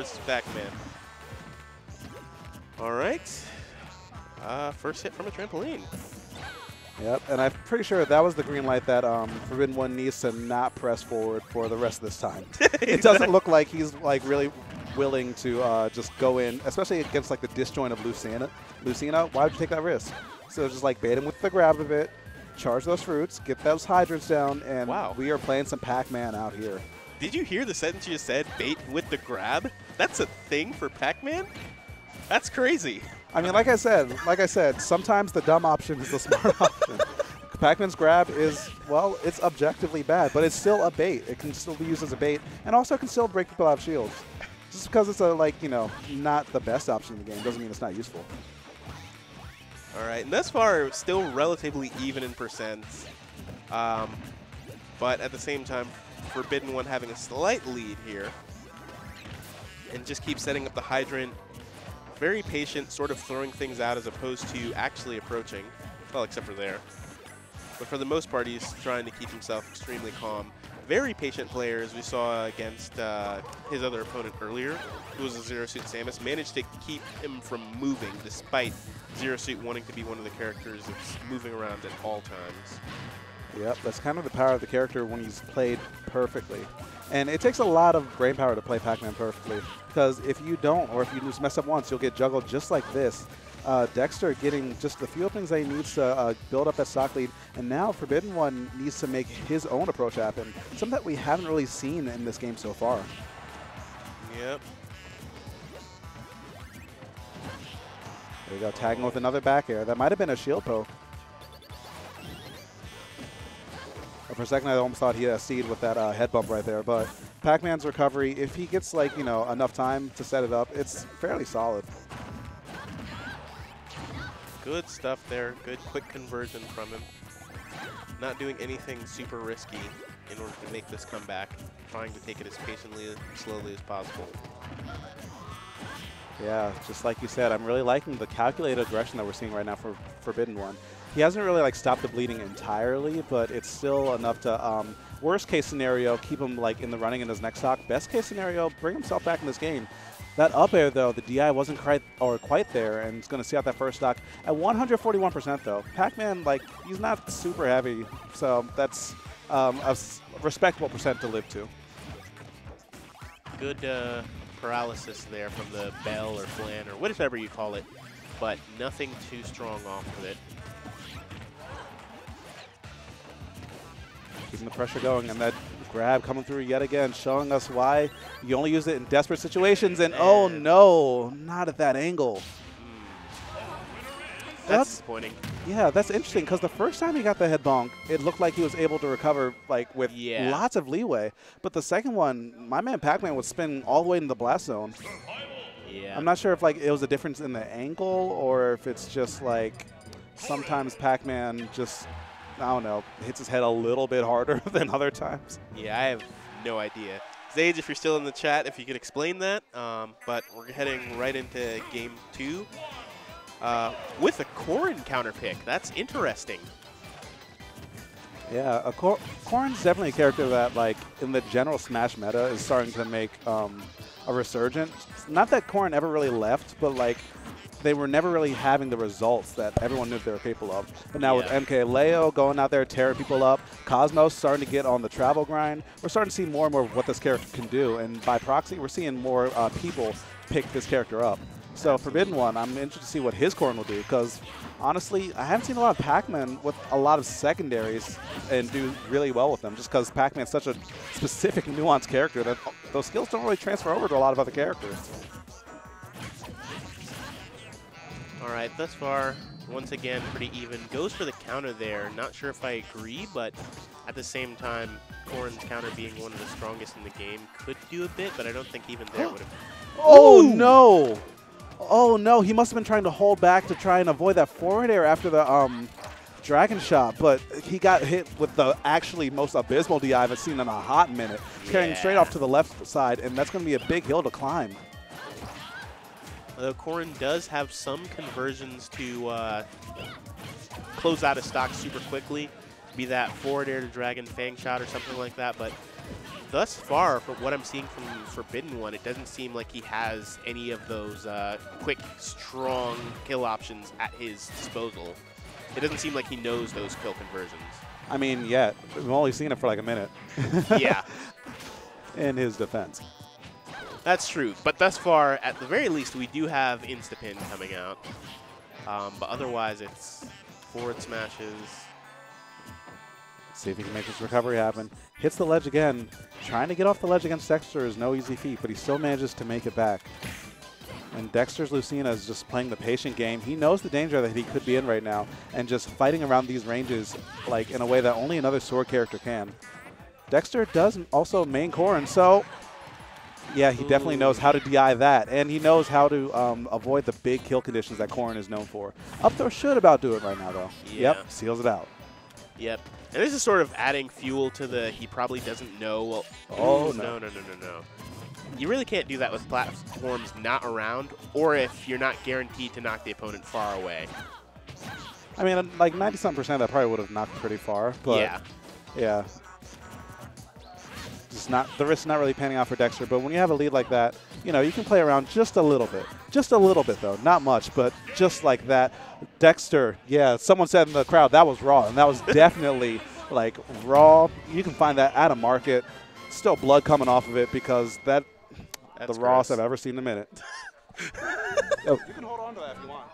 versus Pac-Man. All right. First hit from a trampoline. Yep, and I'm pretty sure that was the green light that Forbidden One needs to not press forward for the rest of this time. It doesn't look like he's like really willing to just go in, especially against like the disjoint of Lucina. Why would you take that risk? So just like bait him with the grab of it, charge those fruits, get those hydrants down, and wow, we are playing some Pac-Man out here. Did you hear the sentence you just said? Bait with the grab? That's a thing for Pac-Man? That's crazy. I mean, like I said, sometimes the dumb option is the smart option. Pac-Man's grab is, well, it's objectively bad, but it's still a bait. It can still be used as a bait, and also can still break people out of shields. Just because it's a, like, you know, not the best option in the game doesn't mean it's not useful. All right, and thus far, still relatively even in percents. But at the same time, Forbidden One having a slight lead here. And just keep setting up the hydrant. Very patient, sort of throwing things out as opposed to actually approaching. Well, except for there. But for the most part, he's trying to keep himself extremely calm. Very patient player, as we saw against his other opponent earlier, who was a Zero Suit Samus, managed to keep him from moving, despite Zero Suit wanting to be one of the characters that's moving around at all times. Yep, that's kind of the power of the character when he's played perfectly. And it takes a lot of brain power to play Pac-Man perfectly, because if you don't, or if you just mess up once, you'll get juggled just like this. Dexter getting just the few openings that he needs to build up that stock lead, and now Forbidden One needs to make his own approach happen, something that we haven't really seen in this game so far. Yep. There you go, tagging with another back air. That might have been a shield poke. For a second, I almost thought he had a seed with that head bump right there, but Pac-Man's recovery, if he gets like, you know, enough time to set it up, it's fairly solid. Good stuff there. Good quick conversion from him. Not doing anything super risky in order to make this comeback. Trying to take it as patiently and slowly as possible. Yeah, just like you said, I'm really liking the calculated aggression that we're seeing right now for Forbidden One. He hasn't really like stopped the bleeding entirely, but it's still enough to, worst case scenario, keep him like in the running in his next stock. Best case scenario, bring himself back in this game. That up air though, the DI wasn't quite there, and it's going to see out that first stock at 141% though. Pac-Man, like, he's not super heavy, so that's a respectable percent to live to. Good paralysis there from the bell or flan or whatever you call it, but nothing too strong off of it. Keeping the pressure going, and that grab coming through yet again, showing us why you only use it in desperate situations, and oh no, not at that angle. That's disappointing. Yeah, that's interesting, because the first time he got the head bonk, it looked like he was able to recover like with lots of leeway. But the second one, my man Pac-Man was spinning all the way into the blast zone. Yeah. I'm not sure if like it was a difference in the angle, or if it's just like sometimes Pac-Man just, I don't know, hits his head a little bit harder than other times. Yeah, I have no idea. Zage, if you're still in the chat, if you could explain that. But we're heading right into game 2 with a Corrin counter pick. That's interesting. Yeah, Corrin's definitely a character that, like, in the general Smash meta is starting to make a resurgence. Not that Corrin ever really left, but, like, they were never really having the results that everyone knew they were capable of. But now with MKLeo going out there tearing people up, Cosmos starting to get on the travel grind, we're starting to see more and more of what this character can do. And by proxy, we're seeing more people pick this character up. So Forbidden One, I'm interested to see what his Corrin will do, because honestly, I haven't seen a lot of Pac-Man with a lot of secondaries and do really well with them, just because Pac-Man's such a specific, nuanced character that those skills don't really transfer over to a lot of other characters. All right, thus far, once again, pretty even. Goes for the counter there. Not sure if I agree, but at the same time, Corrin's counter being one of the strongest in the game could do a bit, but I don't think even there would have. Oh, no! Oh, no, he must have been trying to hold back to try and avoid that forward air after the Dragon Shot, but he got hit with the actually most abysmal DI I've seen in a hot minute, carrying straight off to the left side, and that's going to be a big hill to climb. Although Corrin does have some conversions to close out a stock super quickly, be that forward air to Dragon Fang Shot or something like that, but thus far, from what I'm seeing from Forbidden One, it doesn't seem like he has any of those quick, strong kill options at his disposal. It doesn't seem like he knows those kill conversions. I mean, yeah, we've only seen it for like a minute. Yeah. In his defense. That's true. But thus far, at the very least, we do have Instapin coming out. But otherwise, it's forward smashes. See if he can make this recovery happen. Hits the ledge again. Trying to get off the ledge against Dexter is no easy feat, but he still manages to make it back. And Dexter's Lucina is just playing the patient game. He knows the danger that he could be in right now and just fighting around these ranges like in a way that only another sword character can. Dexter does also main Corrin, so yeah, he definitely knows how to DI that. And he knows how to avoid the big kill conditions that Corrin is known for. Up throw should about do it right now, though. Yeah. Yep, seals it out. Yep. And this is sort of adding fuel to the he probably doesn't know. Well, oh, no. You really can't do that with platforms not around, or if you're not guaranteed to knock the opponent far away. I mean, like 90-something% that probably would have knocked pretty far, but yeah. Just not, the risk's not really panning out for Dexter, but when you have a lead like that, you know, you can play around just a little bit. Just a little bit, though. Not much, but just like that. Dexter, yeah, someone said in the crowd that was raw, and that was definitely like raw. You can find that at a market. Still blood coming off of it because that's the rawest I've ever seen in a minute. Oh, you can hold on to that if you want.